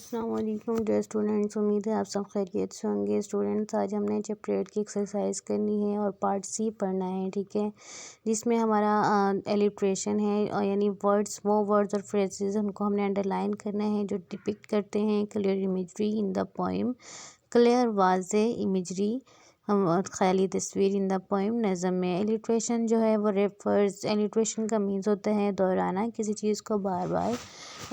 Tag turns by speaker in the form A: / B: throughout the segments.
A: अस्सलाम वालेकुम dear students, उम्मीद है आप सब खैरियत से होंगे। स्टूडेंट्स, आज हमने चैप्टर 8 की एक्सरसाइज करनी है और पार्ट सी पढ़ना है, ठीक है, जिसमें हमारा एलिट्रेशन है, यानी वर्ड्स, वो वर्ड्स और फ्रेजेस उनको हमने अंडरलाइन करना है जो डिपिक्ट करते हैं clear imagery in the poem. Clear वाज़े इमेजरी, हम ख्याली तस्वीर इन द पोएम नज़म में। एलिट्रेशन जो है वो रेफर्स, एलिट्रेशन का मीन्स होता है दोहराना किसी चीज़ को बार बार।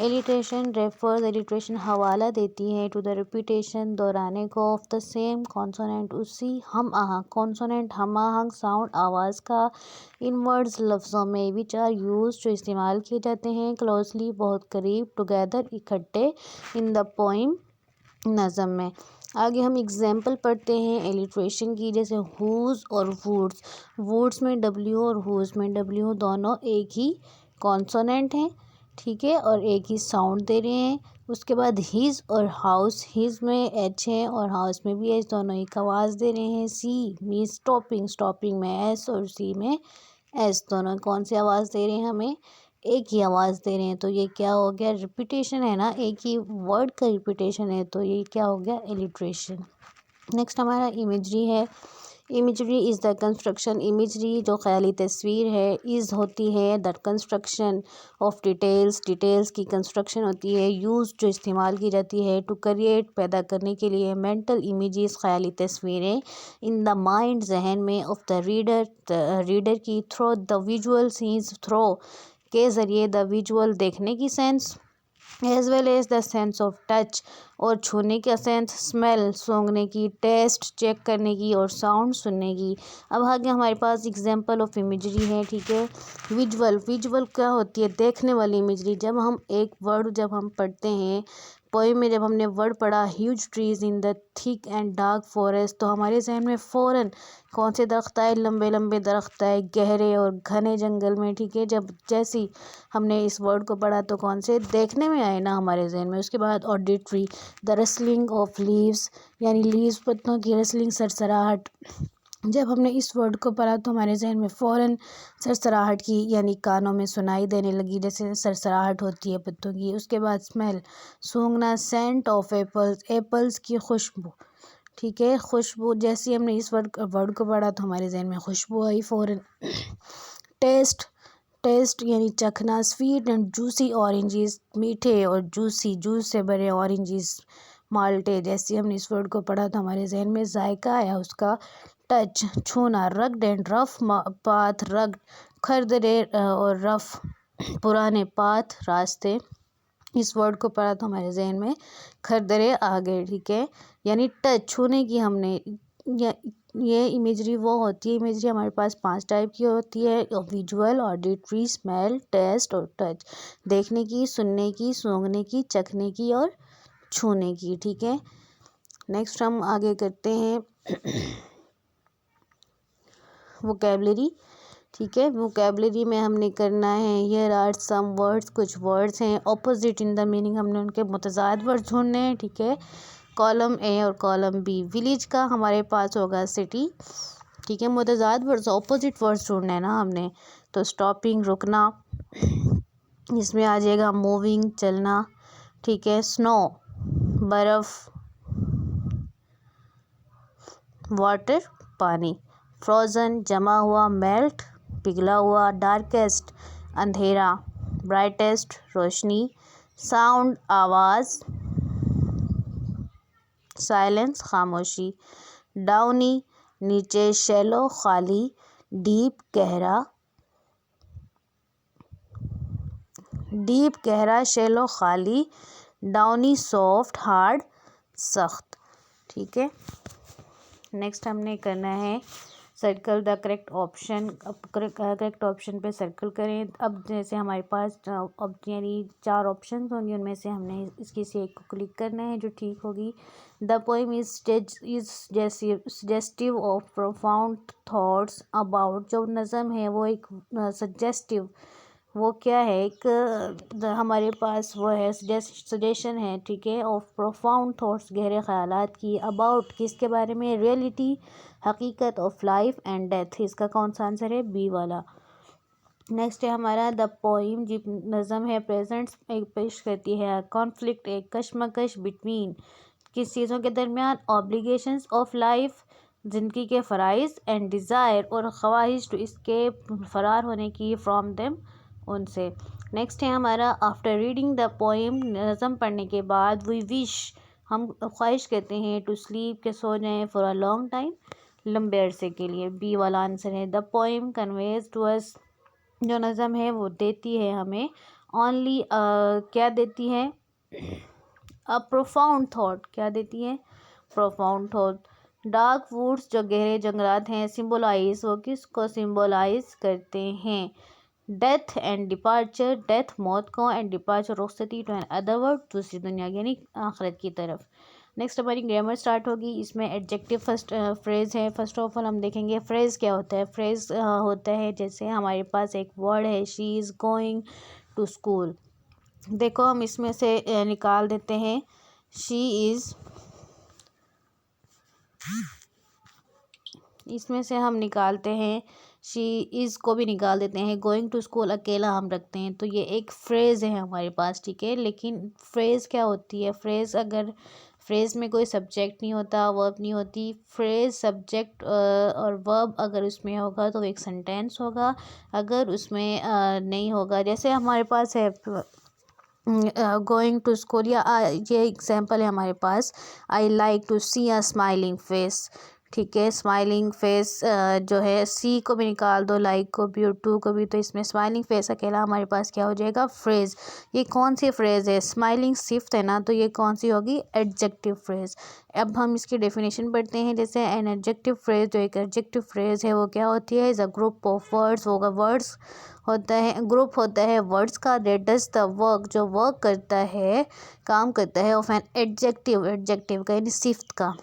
A: एलिट्रेशन रेफर्स, एलिट्रेशन हवाला देती है टू द रिपीटेशन, दोहराने को, ऑफ द सेम कॉन्सोनेंट, उसी हम आहंग कॉन्सोनेंट, हम आहंग साउंड आवाज़ का, इन वर्ड्स लफ्ज़ों में, विच आर यूज जो इस्तेमाल किए जाते हैं, क्लोजली बहुत करीब, टुगेदर इकट्ठे, इन द पोइम नज़म में। आगे हम एग्जाम्पल पढ़ते हैं एलिट्रेशन की, जैसे हुज और वुड्स। वुड्स में डब्ल्यू और हुज में डब्ल्यू दोनों एक ही कॉन्सोनेंट हैं, ठीक है, और एक ही साउंड दे रहे हैं। उसके बाद हिज और हाउस, हिज में एच है और हाउस में भी एच, दोनों एक आवाज़ दे रहे हैं। सी मीन स्टॉपिंग, स्टॉपिंग में एस और सी में एस, दोनों कौन सी आवाज़ दे रहे हैं हमें, एक ही आवाज़ दे रहे हैं। तो ये क्या हो गया, रिपीटेशन है ना, एक ही वर्ड का रिपीटेशन है, तो ये क्या हो गया, एलिट्रेशन। नेक्स्ट हमारा इमेजरी है। Imagery is the construction, imagery जो ख्याली तस्वीर है, इज़ होती है the construction of details, details की कंस्ट्रक्शन होती है, यूज़ जो इस्तेमाल की जाती है, टू क्रिएट पैदा करने के लिए, मेंटल इमेजेस ख्याली तस्वीरें, इन द माइंड जहन में, ऑफ द रीडर, रीडर की, through the visual scenes, through के ज़रिए, द विजुअल देखने की sense, as well as the sense of touch और छूने का सेंस, स्मेल सूंघने की, टेस्ट चेक करने की और साउंड सुनने की। अब आगे हमारे पास एग्जांपल ऑफ इमेजरी है, ठीक है। विजुअल, विजुअल क्या होती है, देखने वाली इमेजरी। जब हम एक वर्ड जब हम पढ़ते हैं पोएम में, जब हमने वर्ड पढ़ा huge trees in the thick and dark forest, तो हमारे जहन में फ़ौरन कौन से दरख्त आए, लंबे लंबे दरख्त आए गहरे और घने जंगल में, ठीक है। जब जैसी हमने इस वर्ड को पढ़ा तो कौन से देखने में आए ना हमारे जहन में। उसके बाद auditory, the rustling of leaves, यानी लीव्स पत्तों की रसलिंग, सरसराहट। जब हमने इस वर्ड को पढ़ा तो हमारे जहन में फ़ौरन सरसराहट की, यानी कानों में सुनाई देने लगी जैसे सरसराहट होती है पत्तों की। उसके बाद स्मेल, सूंघना, सेंट ऑफ एप्पल्स, एप्पल्स की खुशबू, ठीक है, खुशबू। जैसे हमने इस वर्ड को पढ़ा तो हमारे जहन में खुशबू आई फ़ौरन। टेस्ट, टेस्ट यानी चखना, स्वीट एंड जूसी ऑरेंजेस, मीठे और जूसी, जूस से भरे ऑरेंजेस, माल्टे। जैसे हमने इस वर्ड को पढ़ा तो हमारे जहन में जायका आया उसका। टच, छूना, rugged and rough path, rugged खरदरे और रफ पुराने, पाथ रास्ते। इस वर्ड को पढ़ा तो हमारे जहन में खरदरे आ गए, ठीक है, यानी टच, छूने की हमने। ये इमेजरी वो होती है, इमेजरी हमारे पास 5 टाइप की होती है, विजुअल, ऑडिटरी, स्मेल, टेस्ट और टच। देखने की, सुनने की, सूंघने की, चखने की और छूने की, ठीक है। नेक्स्ट हम आगे करते हैं वोकैबलरी, ठीक है। वोकैबलरी में हमने करना है, हियर आर सम वर्ड्स, कुछ वर्ड्स हैं, ऑपोजिट इन द मीनिंग, हमने उनके मुतज़ाद वर्ड ढूंढने हैं, ठीक है। कॉलम ए और कॉलम बी। विलेज का हमारे पास होगा सिटी, ठीक है, मुतज़ाद वर्ड्स, ऑपोजिट वर्ड्स ढूंढने हैं ना हमने, तो स्टॉपिंग रुकना, इसमें आ जाएगा मूविंग चलना, ठीक है। स्नो बर्फ़, वाटर पानी, फ्रोज़न जमा हुआ, मेल्ट पिघला हुआ, डार्केस्ट अंधेरा, ब्राइटेस्ट रोशनी, साउंड आवाज़, साइलेंस खामोशी, डाउनी नीचे, शैलो खाली, डीप गहरा, डीप गहरा, शैलो खाली, डाउनी सॉफ्ट, हार्ड सख्त, ठीक है। नेक्स्ट हमने करना है सर्कल द करेक्ट ऑप्शन। अब करेक्ट ऑप्शन पे सर्कल करें। अब जैसे हमारे पास अब यानी 4 ऑप्शन होंगे, उनमें से हमने इसकी से एक को क्लिक करना है जो ठीक होगी। The poem is suggestive of profound thoughts about, जो नज़म है वो एक सजेस्टिव, वो क्या है, एक हमारे पास वो है सजेशन है, ठीक है, ऑफ प्रोफाउंड थॉट्स, गहरे ख्यालात की, अबाउट किसके बारे में, रियलिटी हकीकत, ऑफ लाइफ एंड डेथ। इसका कौन सा आंसर है, बी वाला। नेक्स्ट है हमारा द पोइम, जी नज़म है, प्रेजेंट्स एक पेश करती है कॉन्फ्लिक्ट, एक कशमकश बिटवीन, किस चीज़ों के दरमियान, ऑब्लिगेशंस ऑफ लाइफ, ज़िंदगी के फ़राइज़, एंड डिज़ायर और ख्वाहिश टू इसकेप, फ़रार होने की, फ्रॉम देम, उनसे। नेक्स्ट है हमारा आफ्टर रीडिंग द पोइम, नज़म पढ़ने के बाद, वी विश, हम ख्वाहिश करते हैं, टू स्लीप, के सो जाएँ, फॉर अ लॉन्ग टाइम, लंबे अरसे के लिए। बी वाला आंसर है। The poem conveys to us, जो नज़म है वो देती है हमें, ओनली क्या देती है, अ प्रोफाउंड थॉट, क्या देती है, प्रोफाउंड थॉट। डार्क वुड्स, जो गहरे जंगलात हैं, सिम्बोलाइज, वो किसको सिम्बोलाइज करते हैं, डेथ एंड डिपार्चर, डेथ मौत को, एंड डिपार्चर रुखसती, टू एन अदर वर्ल्ड, दूसरी दुनिया यानी आखिरत की तरफ। नेक्स्ट हमारी ग्रामर स्टार्ट होगी। इसमें एडजेक्टिव फर्स्ट फ्रेज़ है। फर्स्ट ऑफ ऑल हम देखेंगे फ्रेज़ क्या होता है। फ्रेज़ होता है जैसे हमारे पास एक वर्ड है, she is going to school. देखो हम इसमें से निकाल देते हैं, शी इज़, इसमें से हम निकालते हैं, शी इज़ को भी निकाल देते हैं, गोइंग टू स्कूल अकेला हम रखते हैं, तो ये एक फ्रेज़ है हमारे पास, ठीक है। लेकिन फ्रेज़ क्या होती है, फ्रेज़ अगर फ्रेज़ में कोई सब्जेक्ट नहीं होता, वर्ब नहीं होती, फ्रेज़ सब्जेक्ट और वर्ब अगर उसमें होगा तो एक सेंटेंस होगा, अगर उसमें नहीं होगा, जैसे हमारे पास है गोइंग टू स्कूल, या ये एग्जांपल है हमारे पास, I like to see a smiling face, ठीक है। स्माइलिंग फेस जो है, सी को भी निकाल दो, लाइक को भी और टू को भी, तो इसमें स्माइलिंग फेस अकेला हमारे पास क्या हो जाएगा, फ्रेज़। ये कौन सी फ्रेज़ है, स्माइलिंग सिफ्त है ना, तो ये कौन सी होगी, एडजेक्टिव फ्रेज़। अब हम इसकी डेफिनेशन पढ़ते हैं। जैसे एन एडजेक्टिव फ्रेज़, जो एक एडजेक्टिव फ्रेज़ है वो क्या होती है, is a group of words, होगा वर्ड्स होता है, ग्रुप होता है वर्ड्स का, दैट डज द वर्क, जो वर्क करता है, काम करता है, ऑफ एन एडजेक्टिव, एडजेक्टिव का यानी सिफ्त का।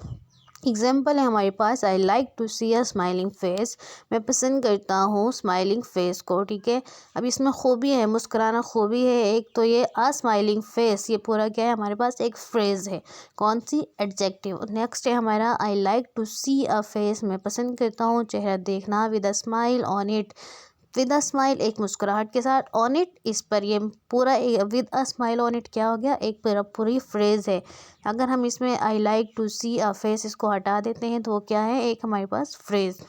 A: एग्जाम्पल है हमारे पास, I like to see a smiling face, मैं पसंद करता हूँ स्माइलिंग फेस को, ठीक है। अब इसमें खूबी है, मुस्कुराना खूबी है एक, तो ये आ स्माइलिंग फेस, ये पूरा क्या है हमारे पास, एक फ्रेज़ है, कौन सी, एडजेक्टिव। नेक्स्ट है हमारा, I like to see a face, मैं पसंद करता हूँ चेहरा देखना, with a smile on it, with a smile एक मुस्कुराहट के साथ, ऑन इट इस पर, ये पूरा with a smile on it क्या हो गया, एक पूरा पूरी फ्रेज़ है। अगर हम इसमें I like to see a face इसको हटा देते हैं तो वो क्या है, एक हमारे पास फ्रेज़।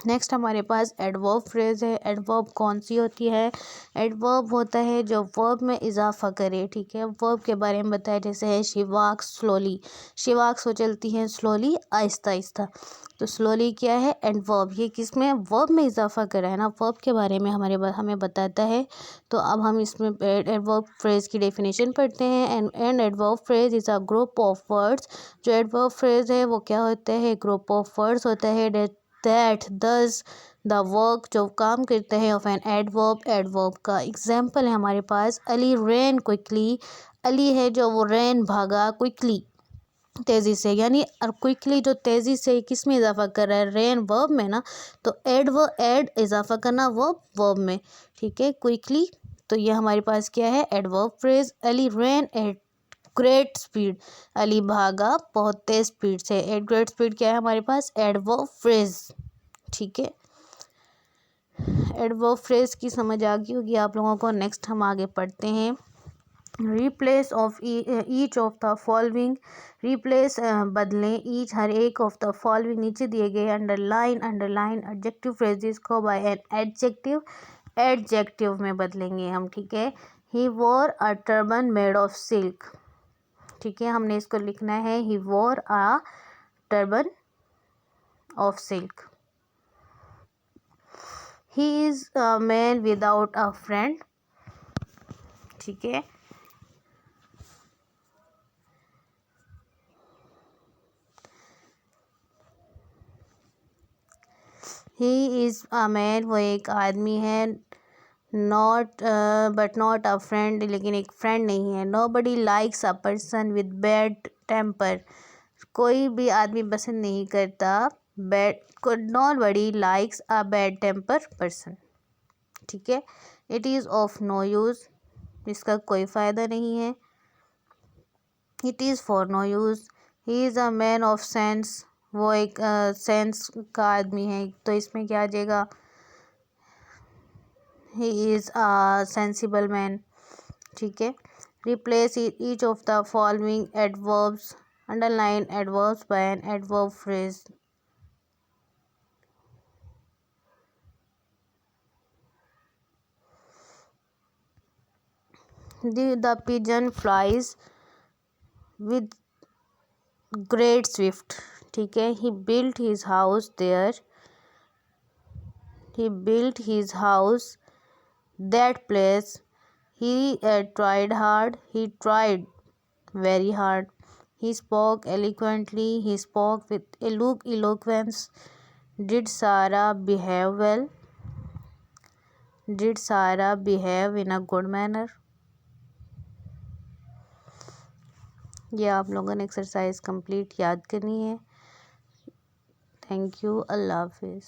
A: नेक्स्ट हमारे पास एडवर्ब फ्रेज़ है। एडवर्ब कौन सी होती है, एडवर्ब होता है जो वर्ब में इजाफा करे, ठीक है। वर्ब के बारे में बताया, जैसे है she walks slowly, she walks वो चलती हैं स्लोली, आहिस्ता आहिस्ता, तो स्लोली क्या है, एडवर्ब, ये किस में, वर्ब में इजाफा करा है ना, वर्ब के बारे में हमें बताता है। तो अब हम इसमें एडवर्ब फ्रेज़ की डेफिनेशन पढ़ते हैं। And adverb phrase is a group of words, जो एडवर्ब फ्रेज़ है वो क्या होता है, ग्रुप ऑफ वर्ड्स होता है, दैट दस द वर्क, जो काम करते हैं, ऑफ एन एडवर्ब, एडवर्ब का। एग्जाम्पल है हमारे पास, अली रैन क्विकली, अली है जो वो रैन भागा, क्विकली तेज़ी से, यानी क्विकली जो तेज़ी से किस में इजाफा कर रहा है, रेन वर्ब में ना, तो एड इजाफा करना वर्ब में, ठीक है, क्विकली। तो ये हमारे पास क्या है, एडवर्ब फ्रेज। अली रैन एट ग्रेट स्पीड, अली भागा बहुत तेज स्पीड से, एट ग्रेट स्पीड क्या है हमारे पास, एडवर्ब फ्रेज, ठीक है। एडवर्ब फ्रेज की समझ आ गई होगी आप लोगों को। नेक्स्ट हम आगे पढ़ते हैं, replace of each of the following, replace बदलें, ईच हर एक, ऑफ द फॉलोइंग नीचे दिए गए, अंडरलाइन एडजेक्टिव फ्रेजेस को बाय एन एडजेक्टिव, एडजेक्टिव में बदलेंगे हम, ठीक है। ही वोर अ टर्बन मेड ऑफ सिल्क, ठीक है, हमने इसको लिखना है, ही वोर अ turban of silk. He is a man without a friend, ठीक है। ही इज़ अ मैन, वो एक आदमी है, not but not a friend, लेकिन एक फ्रेंड नहीं है। Nobody likes a person with bad temper, कोई भी आदमी पसंद नहीं करता bad, not body likes a bad temper person, ठीक है। It is of no use, इसका कोई फ़ायदा नहीं है। It is for no use. He is a man of sense, वो एक सेंस का आदमी है, तो इसमें क्या आ जाएगा, he is a sensible man. ठीक है। Replace each of the following adverbs, underline adverbs by an adverb phrase. The pigeon flies with great swift। ठीक है। He built his house there। He built his house that place। He tried hard। He tried very hard। He spoke eloquently। He spoke with eloquence। Did Sarah behave well? Did Sarah behave in a good manner? ये आप लोगों ने exercise complete याद करनी है। Thank you. अल्लाह हाफिज़।